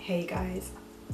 Hey guys,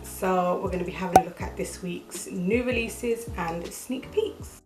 so we're going to be having a look at this week's new releases and sneak peeks.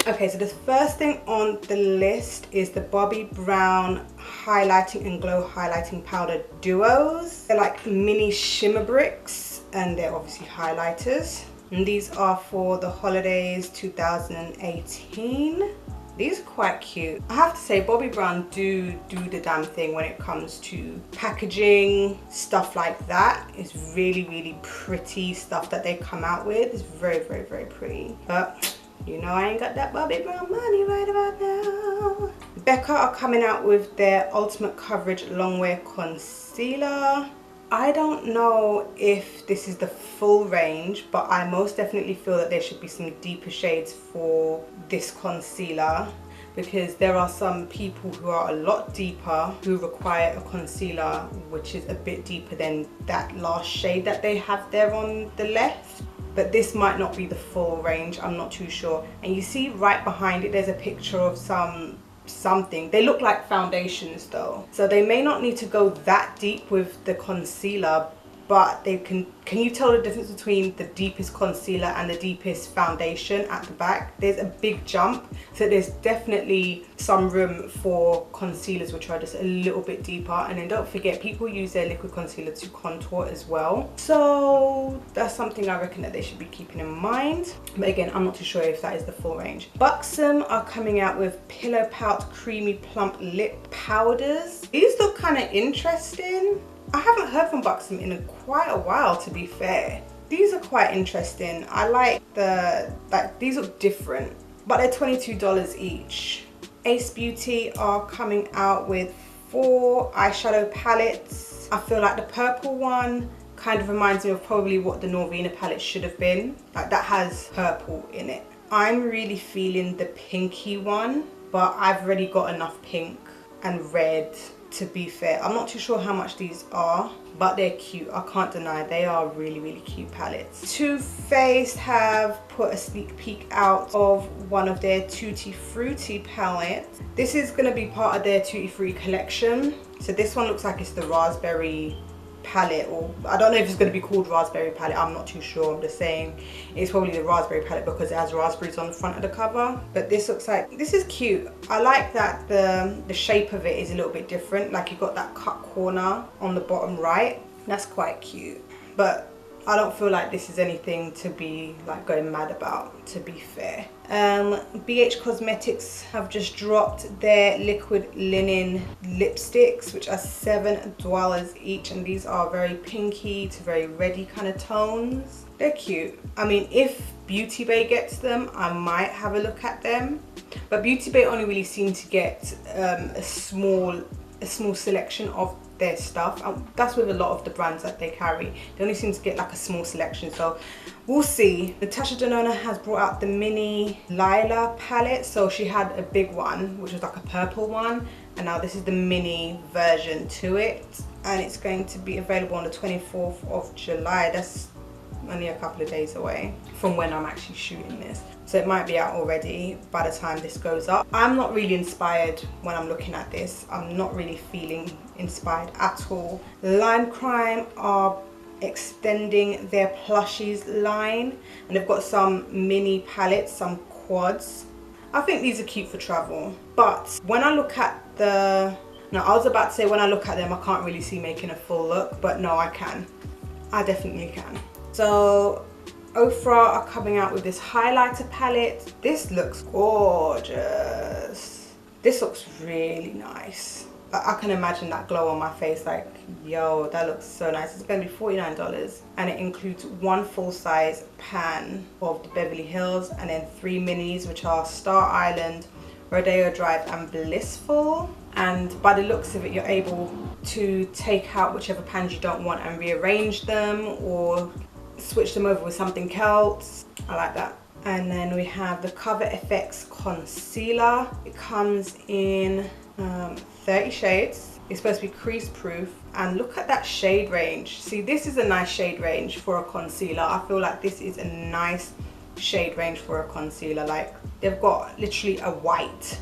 Okay, so the first thing on the list is the Bobbi Brown Highlighting and Glow Highlighting Powder Duos. They're like mini shimmer bricks and they're obviously highlighters. And these are for the holidays 2018. These are quite cute. I have to say, Bobbi Brown do the damn thing when it comes to packaging, stuff like that. It's really pretty stuff that they come out with. It's very pretty. But you know I ain't got that Bobbi Brown money right about now. Becca are coming out with their Ultimate Coverage Longwear Concealer. I don't know if this is the full range, but I most definitely feel that there should be some deeper shades for this concealer, because there are some people who are a lot deeper who require a concealer which is a bit deeper than that last shade that they have there on the left. But this might not be the full range, I'm not too sure. And you see right behind it there's a picture of something. They look like foundations though, so they may not need to go that deep with the concealer, but they can you tell the difference between the deepest concealer and the deepest foundation at the back? There's a big jump, so there's definitely some room for concealers which are just a little bit deeper. And then don't forget, people use their liquid concealer to contour as well, so that's something I reckon that they should be keeping in mind. But again, I'm not too sure if that is the full range. Buxom are coming out with Pillow Pout Creamy Plump Lip Powders. These look kind of interesting. I haven't heard from Buxom in quite a while, to be fair. These are quite interesting. I like these look different, but they're $22 each. Ace Beauty are coming out with 4 eyeshadow palettes. I feel like the purple one kind of reminds me of probably what the Norvina palette should have been. Like, that has purple in it. I'm really feeling the pinky one, but I've already got enough pink and red. To be fair, I'm not too sure how much these are, but they're cute. I can't deny they are really cute palettes. Too Faced have put a sneak peek out of one of their Tutti Frutti palettes. This is going to be part of their Tutti Frutti collection. So this one looks like it's the raspberry palette, or I don't know if it's going to be called raspberry palette, I'm not too sure. I'm just saying it's probably the raspberry palette because it has raspberries on the front of the cover. But this looks like, this is cute. I like that the shape of it is a little bit different, like you've got that cut corner on the bottom right. That's quite cute, but I don't feel like this is anything to be like going mad about, to be fair. BH Cosmetics have just dropped their liquid linen lipsticks, which are $7 each, and these are very pinky to very reddy kind of tones. They're cute. I mean, if Beauty Bay gets them, I might have a look at them, but Beauty Bay only really seem to get a small selection of their stuff. That's with a lot of the brands that they carry. They only seem to get like a small selection, so we'll see. Natasha Denona has brought out the mini Lila palette. So she had a big one which was like a purple one, and now this is the mini version to it, and it's going to be available on the 24th of July. That's only a couple of days away from when I'm actually shooting this, so it might be out already by the time this goes up. I'm not really inspired when I'm looking at this. I'm not really feeling inspired at all. Line Crime are extending their plushies line, and they've got some mini palettes, some quads. I think these are cute for travel, but when I look at I was about to say when I look at them I can't really see making a full look, but no, I can. I definitely can. So Ofra are coming out with this highlighter palette. This looks gorgeous. This looks really nice. I can imagine that glow on my face, like, yo, that looks so nice. It's going to be $49, and it includes 1 full-size pan of the Beverly Hills and then 3 minis, which are Star Island, Rodeo Drive and Blissful. And by the looks of it, you're able to take out whichever pans you don't want and rearrange them or switch them over with something else. I like that. And then we have the Cover FX Concealer. It comes in 30 shades. It's supposed to be crease proof, and look at that shade range. See, this is a nice shade range for a concealer. I feel like this is a nice shade range for a concealer. Like, they've got literally a white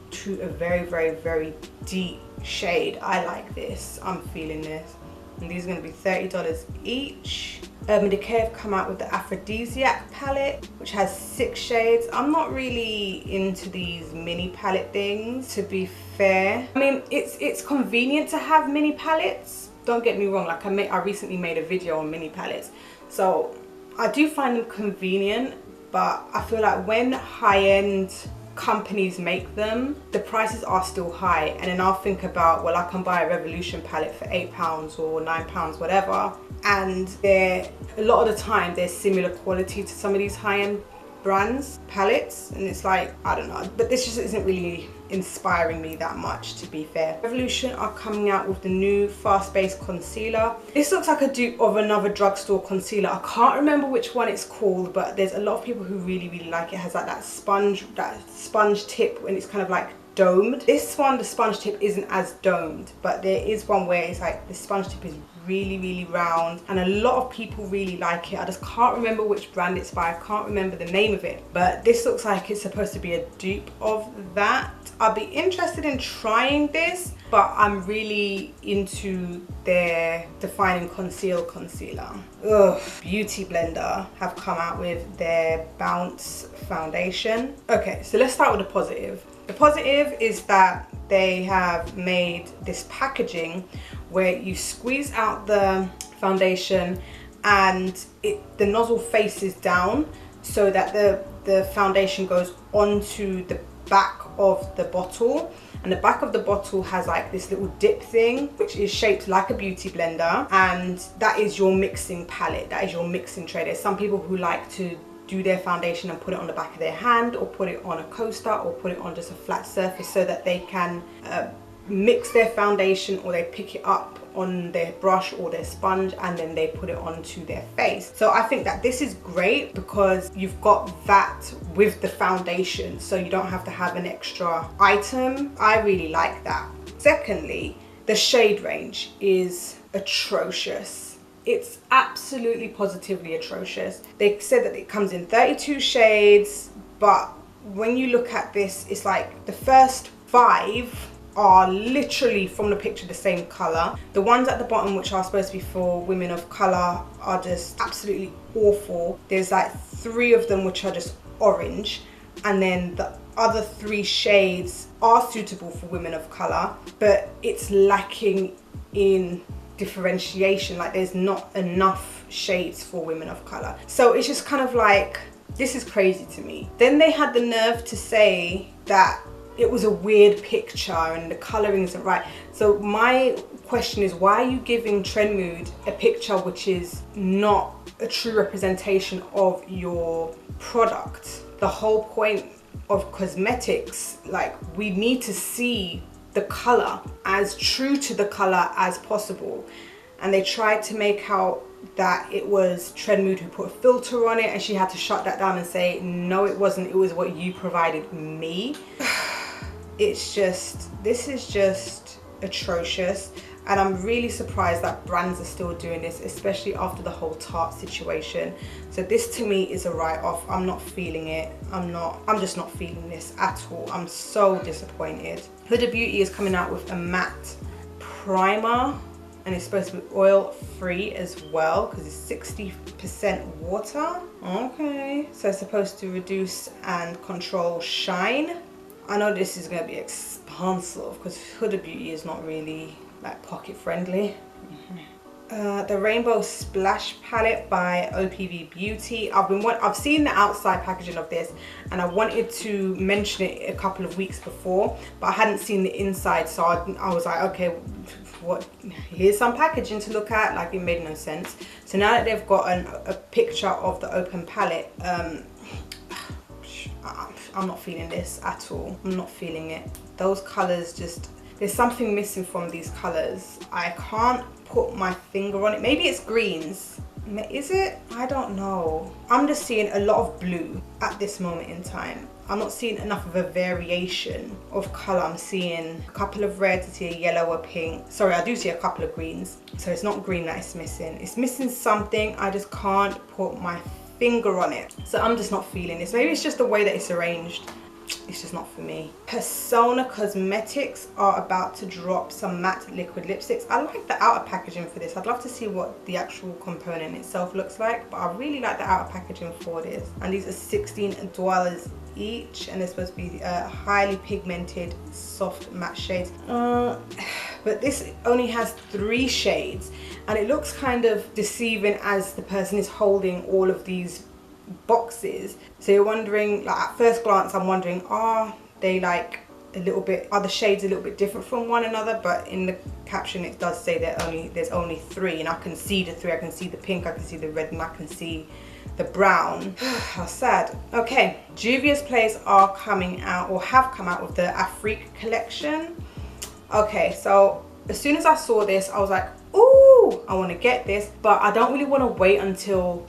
to a very, very, very deep shade. I like this. I'm feeling this. And these are going to be $30 each. Urban Decay have come out with the Aphrodisiac palette, which has 6 shades. I'm not really into these mini palette things, to be fair. I mean, it's convenient to have mini palettes. Don't get me wrong. Like, I recently made a video on mini palettes, so I do find them convenient. But I feel like when high-end companies make them, the prices are still high, and then I'll think about, well, I can buy a Revolution palette for £8 or £9, whatever, and a lot of the time there's similar quality to some of these high-end brands palettes, and it's like, I don't know, but this just isn't really inspiring me that much, to be fair. Revolution are coming out with the new fast-based concealer. This looks like a dupe of another drugstore concealer. I can't remember which one it's called, but there's a lot of people who really, really like it. It has like that sponge tip, and it's kind of like domed. This one, the sponge tip isn't as domed, but there is one where it's like the sponge tip is really, really round, and a lot of people really like it. I just can't remember which brand it's by. I can't remember the name of it, but this looks like it's supposed to be a dupe of that. I'll be interested in trying this, but I'm really into their Define & Conceal concealer. Ugh. Beauty Blender have come out with their Bounce foundation. Okay, so let's start with the positive. The positive is that they have made this packaging where you squeeze out the foundation and the nozzle faces down, so that the foundation goes onto the back of the bottle, and the back of the bottle has like this little dip thing which is shaped like a beauty blender, and that is your mixing palette, that is your mixing tray. There's some people who like to do their foundation and put it on the back of their hand, or put it on a coaster, or put it on just a flat surface so that they can mix their foundation, or they pick it up on their brush or their sponge and then they put it onto their face. So I think that this is great because you've got that with the foundation, so you don't have to have an extra item. I really like that. Secondly, the shade range is atrocious. It's absolutely positively atrocious. They said that it comes in 32 shades, but when you look at this, it's like the first 5 are literally from the picture the same color. The ones at the bottom, which are supposed to be for women of color, are just absolutely awful. There's like 3 of them which are just orange, and then the other 3 shades are suitable for women of color, but it's lacking in differentiation. Like, there's not enough shades for women of color. So it's just kind of like, this is crazy to me. Then they had the nerve to say that it was a weird picture and the coloring isn't right. So my question is, why are you giving Trend Mood a picture which is not a true representation of your product? The whole point of cosmetics, like, we need to see the color as true to the color as possible. And they tried to make out that it was Trend Mood who put a filter on it, and she had to shut that down and say, no, it wasn't, it was what you provided me. It's just, this is just atrocious, and I'm really surprised that brands are still doing this, especially after the whole Tarte situation. So this to me is a write-off. I'm not feeling it. I'm just not feeling this at all. I'm so disappointed. Huda Beauty is coming out with a matte primer, and it's supposed to be oil free as well because it's 60% water. Okay, so it's supposed to reduce and control shine. I know this is going to be expensive because Huda Beauty is not really like pocket friendly. The Rainbow Splash palette by OPV Beauty. I've seen the outside packaging of this, and I wanted to mention it a couple of weeks before, but I hadn't seen the inside, so I was like, okay, what? Here's some packaging to look at. Like, it made no sense. So now that they've got a picture of the open palette, I'm not feeling this at all. I'm not feeling it. Those colors just, there's something missing from these colors. I can't put my finger on it. Maybe it's greens. Is it? I don't know. I'm just seeing a lot of blue at this moment in time. I'm not seeing enough of a variation of color. I'm seeing a couple of reds, I see a yellow, a pink. Sorry, I do see a couple of greens. So it's not green that it's missing. It's missing something. I just can't put my finger on it. So I'm just not feeling this. Maybe it's just the way that it's arranged. It's just not for me. Persona Cosmetics are about to drop some matte liquid lipsticks. I like the outer packaging for this. I'd love to see what the actual component itself looks like, but I really like the outer packaging for this. And these are $16 each, and they're supposed to be highly pigmented soft matte shades. But this only has 3 shades, and it looks kind of deceiving as the person is holding all of these boxes. So you're wondering, like, at first glance I'm wondering, are they like a little bit, are the shades a little bit different from one another? But in the caption it does say that there's only 3, and I can see the 3. I can see the pink, I can see the red, and I can see the brown. How sad. Okay, Juvia's Place are coming out, or have come out, with the Afrique collection. Okay, so as soon as I saw this I was like, ooh, I want to get this, but I don't really want to wait until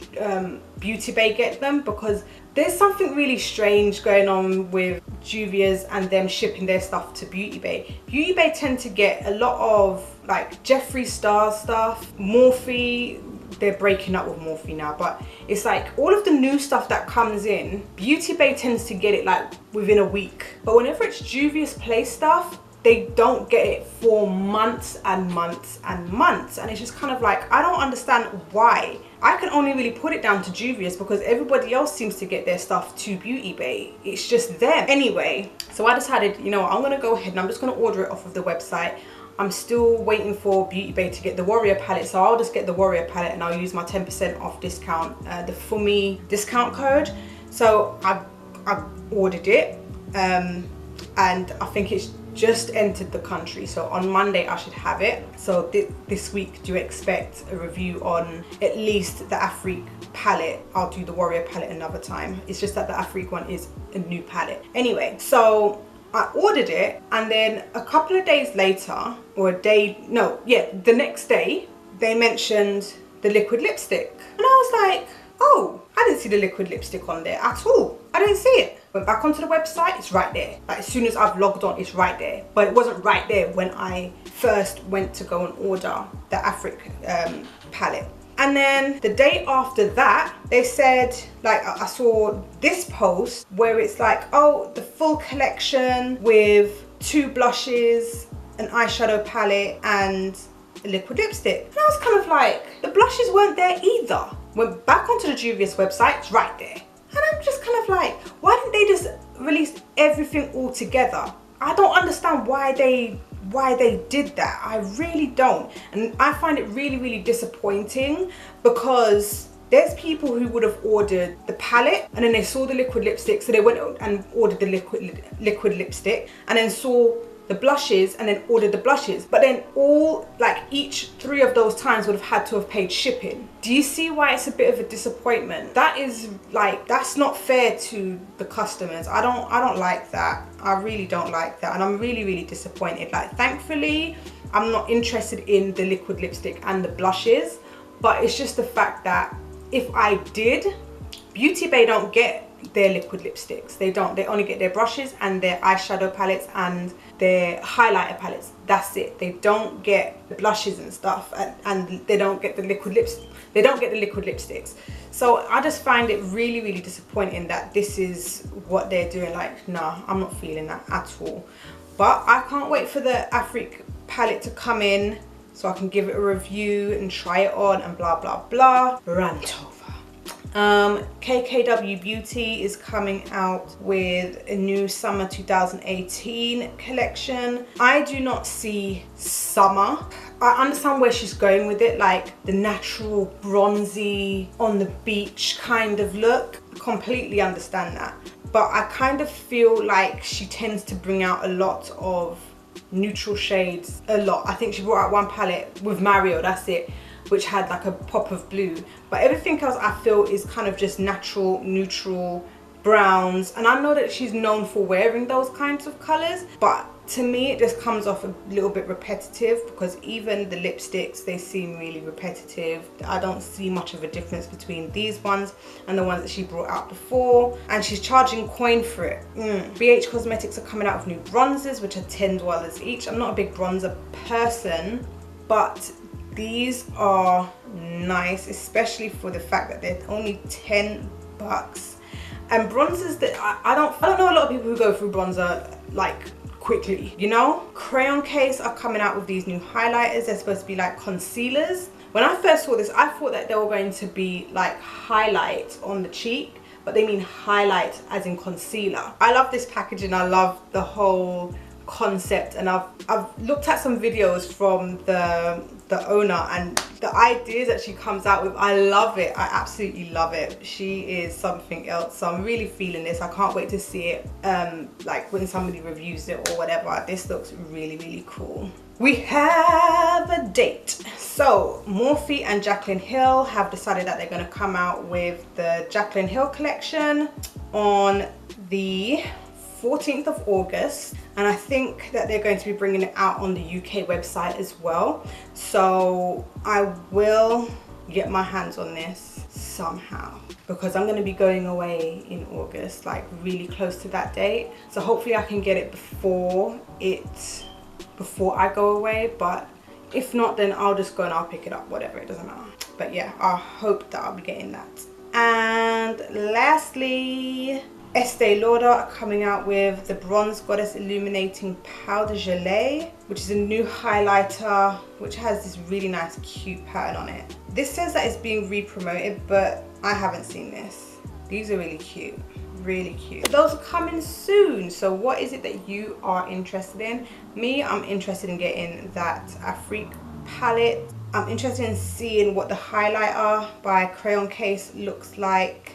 Beauty Bay get them, because there's something really strange going on with Juvia's and them shipping their stuff to Beauty Bay. Beauty Bay tend to get a lot of like Jeffree Star stuff, Morphe. They're breaking up with Morphe now, but it's like all of the new stuff that comes in, Beauty Bay tends to get it like within a week. But whenever it's Juvia's Place stuff, they don't get it for months and months and months, and it's just kind of like, I don't understand why. I can only really put it down to Juvia's because everybody else seems to get their stuff to Beauty Bay. It's just them. Anyway, so I decided, you know what, I'm gonna go ahead and I'm just gonna order it off of the website. I'm still waiting for Beauty Bay to get the Warrior palette, so I'll just get the Warrior palette and I'll use my 10% off discount, the FUMI discount code. So I ordered it, and I think it's just entered the country, so on Monday I should have it. So this week do expect a review on at least the Afrique palette. I'll do the Warrior palette another time. It's just that the Afrique one is a new palette. Anyway, so I ordered it, and then a couple of days later, or the next day, they mentioned the liquid lipstick, and I was like, oh, I didn't see the liquid lipstick on there at all. I didn't see it. Went back onto the website, it's right there. Like, as soon as I've logged on, it's right there. But it wasn't right there when I first went to go and order the Afrique palette. And then the day after that, they said, like, I saw this post where it's like, oh, the full collection with 2 blushes, an eyeshadow palette, and a liquid lipstick. And I was kind of like, the blushes weren't there either. Went back onto the Juvia's website, it's right there. And I'm just kind of like, why didn't they just release everything all together? I don't understand why they did that. I really don't. And I find it really, really disappointing, because there's people who would have ordered the palette and then they saw the liquid lipstick, so they went and ordered the liquid lipstick, and then saw the blushes and then ordered the blushes, but then each 3 of those times would have had to have paid shipping. Do you see why it's a bit of a disappointment? That is like, that's not fair to the customers. I don't like that. I really don't like that, and I'm really, really disappointed. Like, thankfully I'm not interested in the liquid lipstick and the blushes, but it's just the fact that if I did, Beauty Bay don't get their liquid lipsticks. They don't. They only get their brushes and their eyeshadow palettes and their highlighter palettes. That's it. They don't get the blushes and stuff, and they don't get the liquid lips. They don't get the liquid lipsticks. So I just find it really, really disappointing that this is what they're doing. Like, nah, I'm not feeling that at all. But I can't wait for the Afrique palette to come in so I can give it a review and try it on and blah blah blah. Rant over. KKW Beauty is coming out with a new summer 2018 collection. I do not see summer. I understand where she's going with it, like the natural bronzy on the beach kind of look. Completely understand that, but I kind of feel like she tends to bring out a lot of neutral shades. A lot. I think she brought out one palette with Mario, that's it, which had like a pop of blue, but everything else I feel is kind of just natural, neutral browns. And I know that she's known for wearing those kinds of colors, but to me it just comes off a little bit repetitive, because even the lipsticks, they seem really repetitive. I don't see much of a difference between these ones and the ones that she brought out before, and she's charging coin for it. BH Cosmetics are coming out with new bronzers, which are $10 each. I'm not a big bronzer person, but These are nice, especially for the fact that they're only $10. And bronzers that I don't know a lot of people who go through bronzer like quickly, you know. Crayon Case are coming out with these new highlighters. They're supposed to be like concealers. When I first saw this, I thought that they were going to be like highlight on the cheek, but they mean highlight as in concealer. I love this packaging. I love the whole concept, and I've looked at some videos from the owner, and the ideas that she comes out with, I love it. I absolutely love it. She is something else. So I'm really feeling this. I can't wait to see it like when somebody reviews it or whatever. This looks really, really cool. We have a date. So Morphe and Jaclyn Hill have decided that they're going to come out with the Jaclyn Hill collection on the 14th of August, and I think that they're going to be bringing it out on the UK website as well. So I will get my hands on this somehow, because I'm going to be going away in August, like really close to that date. So hopefully I can get it before I go away, but if not, then I'll just go and I'll pick it up, whatever, it doesn't matter. But yeah, I hope that I'll be getting that. And lastly, Estee Lauder are coming out with the Bronze Goddess Illuminating Powder Gelée, which is a new highlighter which has this really nice cute pattern on it. This says that it's being re-promoted, but I haven't seen this. These are really cute, really cute. Those are coming soon. So what is it that you are interested in? Me, I'm interested in getting that Afrique palette. I'm interested in seeing what the highlighter by Crayon Case looks like.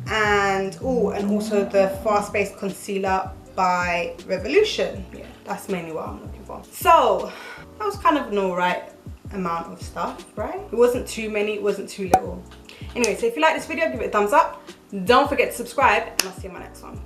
And also the fast-paced concealer by Revolution. Yeah, that's mainly what I'm looking for. So that was kind of an alright amount of stuff, right? It wasn't too many, it wasn't too little. Anyway, so if you like this video, give it a thumbs up. Don't forget to subscribe, and I'll see you in my next one.